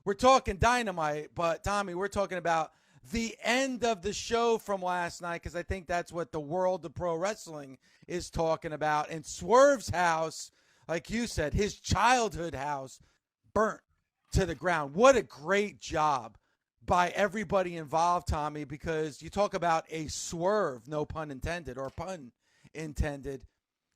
we're talking Dynamite, but Tommy, we're talking about the end of the show from last night because I think that's what the world of pro wrestling is talking about. And Swerve's house, like you said, his childhood house burnt to the ground. What a great job by everybody involved, Tommy, because you talk about a swerve, no pun intended, or pun intended,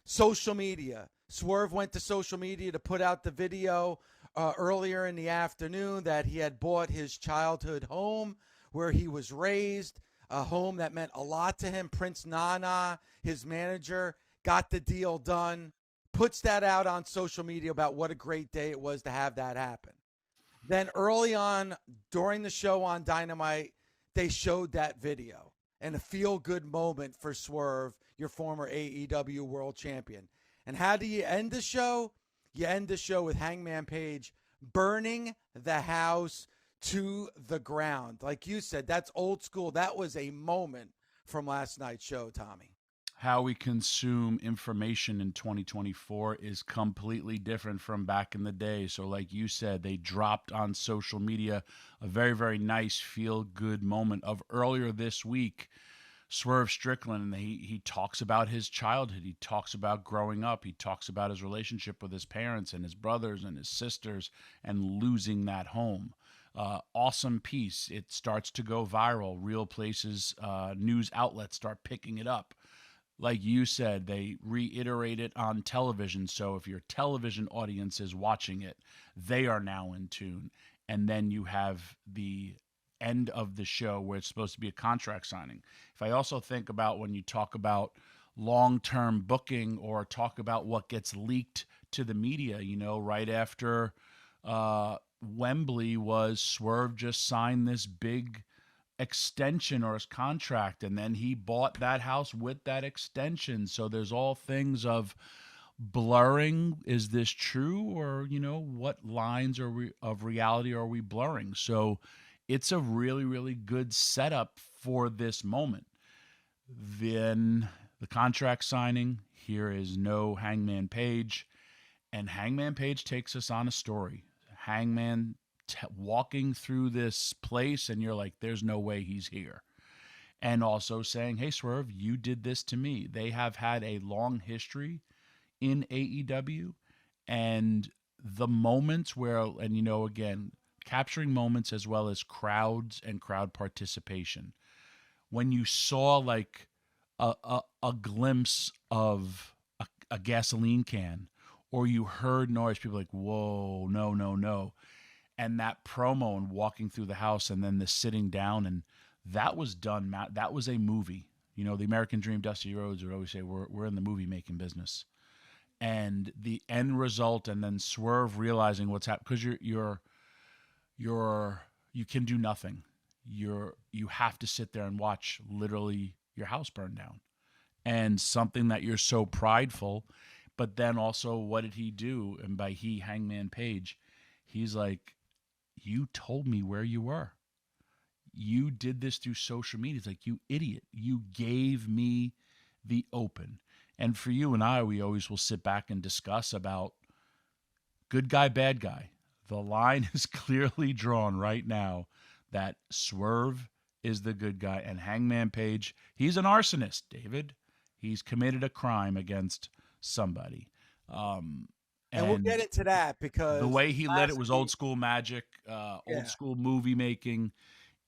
social media. Swerve went to social media to put out the video earlier in the afternoon that he had bought his childhood home where he was raised, a home that meant a lot to him. Prince Nana, his manager, got the deal done, puts that out on social media about what a great day it was to have that happen. Then early on during the show on Dynamite, they showed that video and a feel-good moment for Swerve, your former AEW world champion. And how do you end the show? You end the show with Hangman Page burning the house to the ground. Like you said, that's old school. That was a moment from last night's show, Tommy. How we consume information in 2024 is completely different from back in the day. So like you said, they dropped on social media a very, very nice feel-good moment of earlier this week. Swerve Strickland, and he talks about his childhood. He talks about growing up. He talks about his relationship with his parents and his brothers and his sisters and losing that home. Awesome piece. It starts to go viral. Real places, news outlets start picking it up. Like you said, they reiterate it on television. So if your television audience is watching it, they are now in tune. And then you have the end of the show where it's supposed to be a contract signing. If I also think about when you talk about long-term booking or talk about what gets leaked to the media, right after Wembley was, Swerve just signed this big extension or his contract, and then he bought that house with that extension. So there's all things of blurring. Is this true? Or, what lines of reality are we blurring? So it's a really, really good setup for this moment. Then the contract signing, here is no Hangman Page, and Hangman Page takes us on a story. Hangman walking through this place, and you're like, there's no way he's here. And also saying, hey, Swerve, you did this to me. They have had a long history in AEW, and the moments where, and again, capturing moments as well as crowds and crowd participation. When you saw like a glimpse of a gasoline can, or you heard noise, people like, whoa, no, no, no. And that promo and walking through the house and then the sitting down, and that was done. That was a movie. The American Dream, Dusty Rhodes would always say, we're in the movie making business. And the end result, and then Swerve realizing what's happening, because you can do nothing. You have to sit there and watch literally your house burn down, and something that you're so prideful. But then also, what did he do? And by he, Hangman Page, he's like, you told me where you were. You did this through social media. It's like, you idiot. You gave me the open. And for you and I, we always will sit back and discuss about good guy, bad guy. The line is clearly drawn right now that Swerve is the good guy, and Hangman Page, he's an arsonist, David. He's committed a crime against somebody. And we'll get into that, because the way he lit it was old school magic, old school movie making.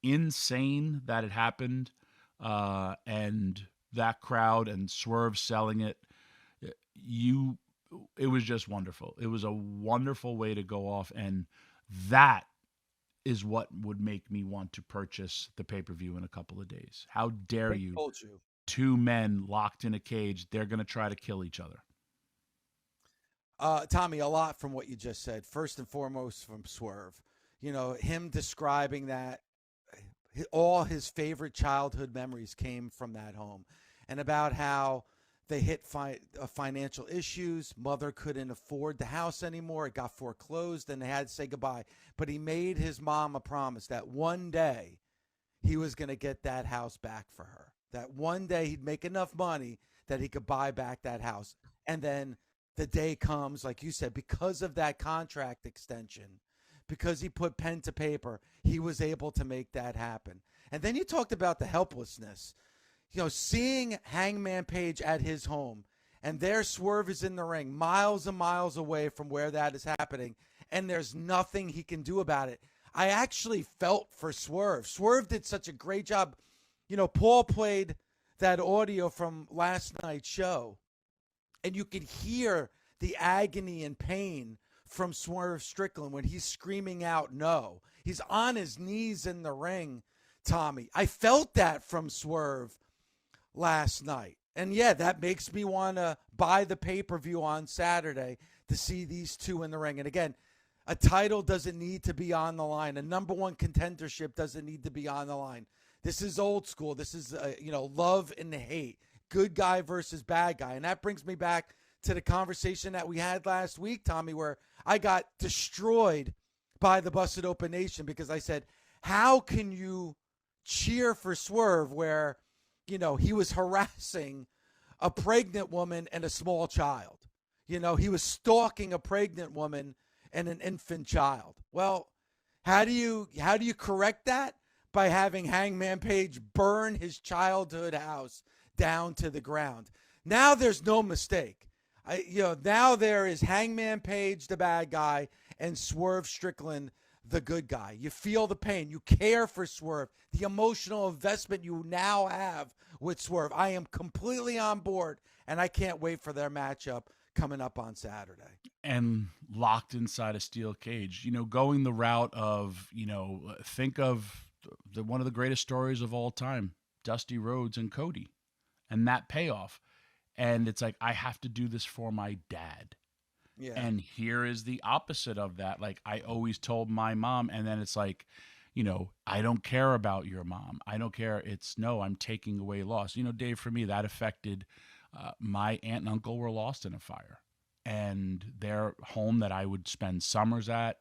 Insane that it happened. And that crowd and Swerve selling it. It was just wonderful. It was a wonderful way to go off, and that is what would make me want to purchase the pay-per-view in a couple of days. How dare you? Told you. Two men locked in a cage, they're going to try to kill each other. Tommy, a lot from what you just said. First and foremost from Swerve. Him describing that all his favorite childhood memories came from that home, and about how they hit financial issues. Mother couldn't afford the house anymore. It got foreclosed, and they had to say goodbye. But he made his mom a promise that one day he was going to get that house back for her. That one day he'd make enough money that he could buy back that house. And then the day comes, like you said, because of that contract extension, because he put pen to paper, he was able to make that happen. And then you talked about the helplessness. Seeing Hangman Page at his home, and there Swerve is in the ring, miles and miles away from where that is happening, and there's nothing he can do about it. I actually felt for Swerve. Swerve did such a great job. Paul played that audio from last night's show, and you could hear the agony and pain from Swerve Strickland when he's screaming out no. He's on his knees in the ring, Tommy. I felt that from Swerve last night. And yeah, that makes me want to buy the pay-per-view on Saturday to see these two in the ring. And again, a title doesn't need to be on the line. A number one contendership doesn't need to be on the line. This is old school. This is, love and hate. Good guy versus bad guy. And that brings me back to the conversation that we had last week, Tommy, where I got destroyed by the Busted Open Nation because I said, how can you cheer for Swerve where, he was harassing a pregnant woman and a small child? He was stalking a pregnant woman and an infant child. Well, how do you correct that? By having Hangman Page burn his childhood house down to the ground. Now there's no mistake. Now there is Hangman Page, the bad guy, and Swerve Strickland, the good guy. You feel the pain. You care for Swerve. The emotional investment you now have with Swerve. I am completely on board, and I can't wait for their matchup coming up on Saturday. And locked inside a steel cage. Going the route of, think of one of the greatest stories of all time, Dusty Rhodes and Cody, and that payoff. And it's like, I have to do this for my dad. Yeah. And here is the opposite of that. Like, I always told my mom, and then it's like, I don't care about your mom. I don't care. It's no, I'm taking away loss. Dave, for me, that affected my aunt and uncle were lost in a fire. And their home that I would spend summers at,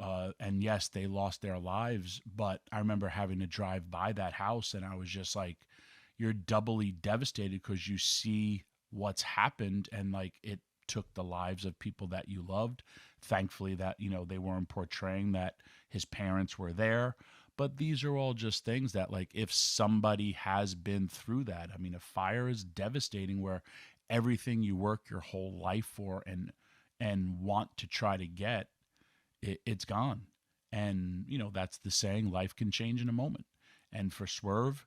and yes, they lost their lives, but I remember having to drive by that house, and I was just like, you're doubly devastated because you see what's happened, and like it took the lives of people that you loved. Thankfully that, they weren't portraying that his parents were there, but these are all just things that, like, if somebody has been through that, I mean, a fire is devastating where everything you work your whole life for and want to try to get, it's gone. And, that's the saying, life can change in a moment. And for Swerve,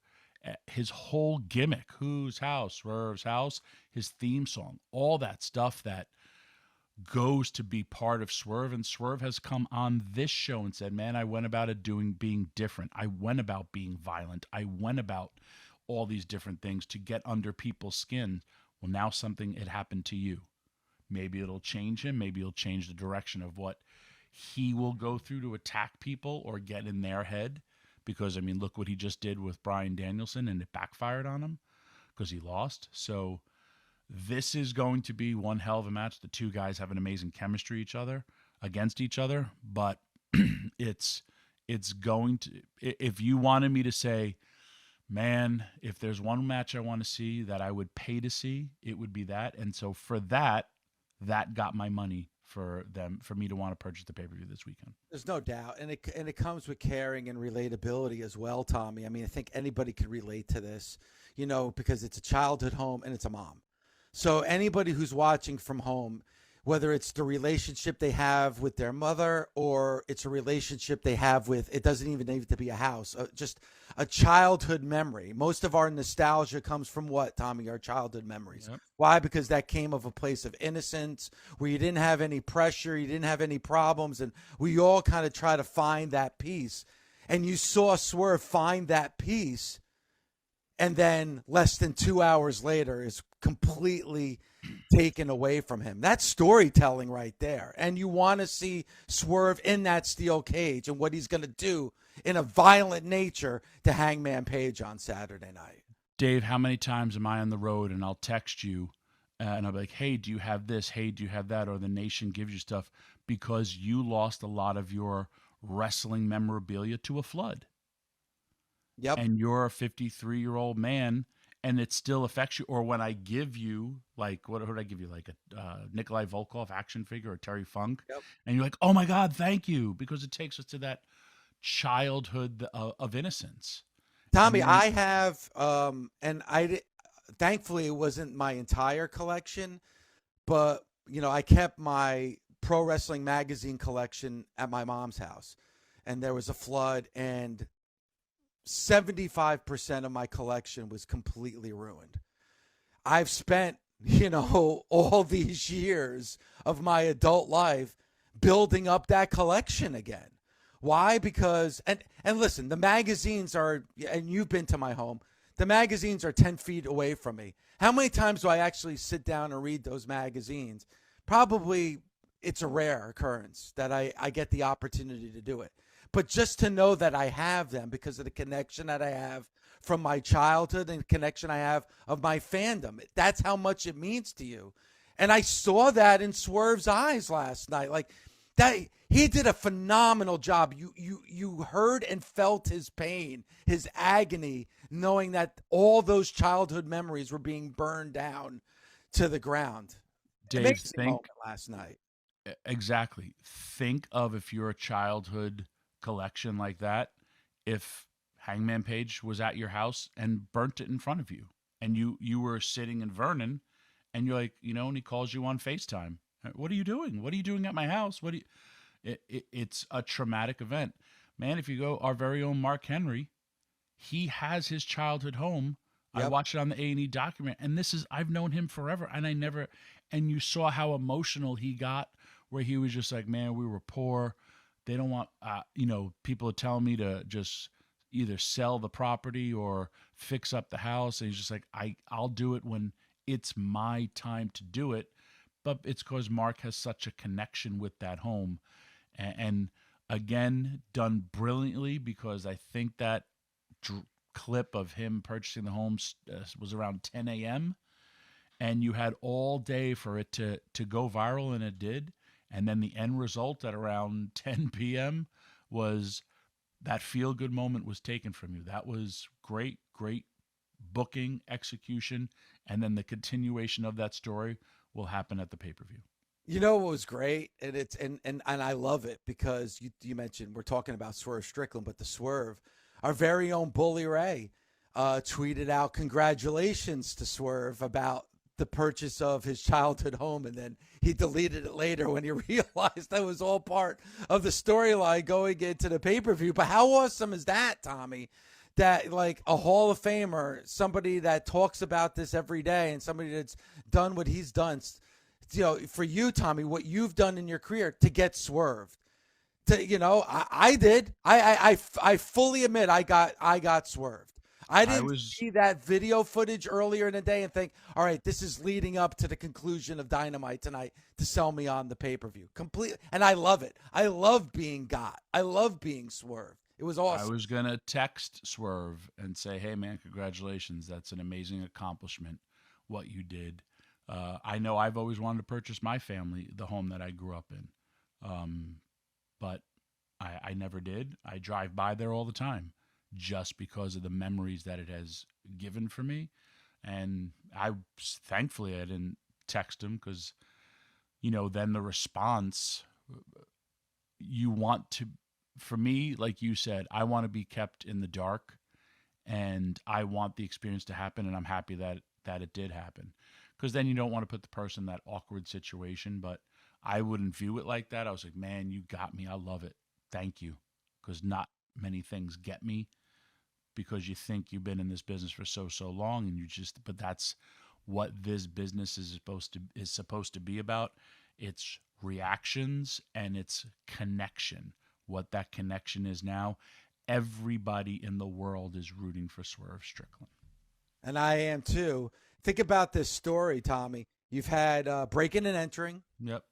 his whole gimmick, whose house, Swerve's house, his theme song, all that stuff that goes to be part of Swerve. And Swerve has come on this show and said, man, I went about it being different. I went about being violent. I went about all these different things to get under people's skin. Well, now something had happened to you. Maybe it'll change him. Maybe it'll change the direction of what he will go through to attack people or get in their head. Because, I mean, look what he just did with Bryan Danielson, and it backfired on him because he lost. So this is going to be one hell of a match. The two guys have an amazing chemistry against each other. But it's going to, if you wanted me to say, man, if there's one match I want to see that I would pay to see, it would be that. And so for that got my money for me to want to purchase the pay-per-view this weekend. There's no doubt. And it comes with caring and relatability as well, Tommy. I mean, I think anybody could relate to this, because it's a childhood home and it's a mom. So anybody who's watching from home, whether it's the relationship they have with their mother or it's a relationship they have with, it doesn't even need to be a house, just a childhood memory. Most of our nostalgia comes from what, Tommy? Our childhood memories. Yep. Why? Because that came of a place of innocence where you didn't have any pressure, you didn't have any problems, and we all kind of try to find that peace. And you saw Swerve find that peace, and then less than 2 hours later is completely taken away from him. That's storytelling right there. And you want to see Swerve in that steel cage and what he's going to do in a violent nature to Hangman Page on Saturday night. Dave, how many times am I on the road and I'll text you and I'll be like, hey, do you have this? Hey, do you have that? Or the nation gives you stuff because you lost a lot of your wrestling memorabilia to a flood. Yep. And you're a 53-year-old man and it still affects you. Or when I give you, like, what did I give you? Like a Nikolai Volkov action figure or Terry Funk. Yep. And you're like, oh my God, thank you. Because it takes us to that childhood of innocence. And Tommy, then, I have, and thankfully it wasn't my entire collection, but I kept my pro wrestling magazine collection at my mom's house, and there was a flood, and 75% of my collection was completely ruined. I've spent, all these years of my adult life building up that collection again. Why? Because, and listen, the magazines are, and you've been to my home, the magazines are 10 feet away from me. How many times do I actually sit down and read those magazines? Probably it's a rare occurrence that I get the opportunity to do it. But just to know that I have them because of the connection that I have from my childhood and the connection I have of my fandom, that's how much it means to you. And I saw that in Swerve's eyes last night. Like that, he did a phenomenal job. You heard and felt his pain, his agony, knowing that all those childhood memories were being burned down to the ground. Dave, Amazing moment last night. Exactly. Think of, if you're a childhood collection like that, if Hangman Page was at your house and burnt it in front of you, and you were sitting in Vernon, and you're like, and he calls you on FaceTime. What are you doing? What are you doing at my house? It's a traumatic event. Man, if you go, our very own Mark Henry, he has his childhood home. Yep. I watched it on the A&E document, and I've known him forever, and you saw how emotional he got, where he was just like, man, we were poor. They don't want, people are telling me to just either sell the property or fix up the house. And he's just like, I'll do it when it's my time to do it. But it's because Mark has such a connection with that home. And again, done brilliantly, because I think that clip of him purchasing the home was around 10 a.m. And you had all day for it to go viral, and it did. And then the end result at around 10 p.m. was that feel-good moment was taken from you. That was great booking, execution, and then the continuation of that story will happen at the pay-per-view. You know what was great, and it's and I love it, because you mentioned we're talking about Swerve Strickland, but the Swerve, our very own Bully Ray, tweeted out congratulations to Swerve about the purchase of his childhood home, and then he deleted it later when he realized that was all part of the storyline going into the pay-per-view. But how awesome is that, Tommy? That like a Hall of Famer, somebody that talks about this every day, and somebody that's done what he's done. For you, Tommy, what you've done in your career to get swerved. I did. I fully admit I got swerved. I didn't see that video footage earlier in the day and think, all right, this is leading up to the conclusion of Dynamite tonight to sell me on the pay-per-view. Completely. And I love it. I love being got. I love being swerved. It was awesome. I was going to text Swerve and say, hey, man, congratulations. That's an amazing accomplishment, what you did. I know I've always wanted to purchase my family the home that I grew up in, but I never did. I drive by there all the time, just because of the memories that it has given for me. And thankfully I didn't text him, because, then the response, for me, like you said, I want to be kept in the dark, and I want the experience to happen. And I'm happy that it did happen, because then you don't want to put the person in that awkward situation. But I wouldn't view it like that. I was like, man, you got me. I love it. Thank you. Because not many things get me, because you think you've been in this business for so long, and but that's what this business is supposed to be about. It's reactions and it's connection. What that connection is now, everybody in the world is rooting for Swerve Strickland. And I am too. Think about this story, Tommy. You've had breaking and entering. Yep.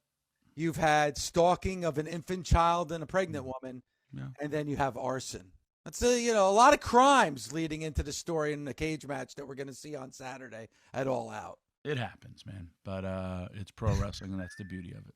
You've had stalking of an infant child and a pregnant woman. Yeah. And then you have arson. That's a lot of crimes leading into the story in the cage match that we're going to see on Saturday at All Out. It happens, man. But it's pro wrestling, and that's the beauty of it.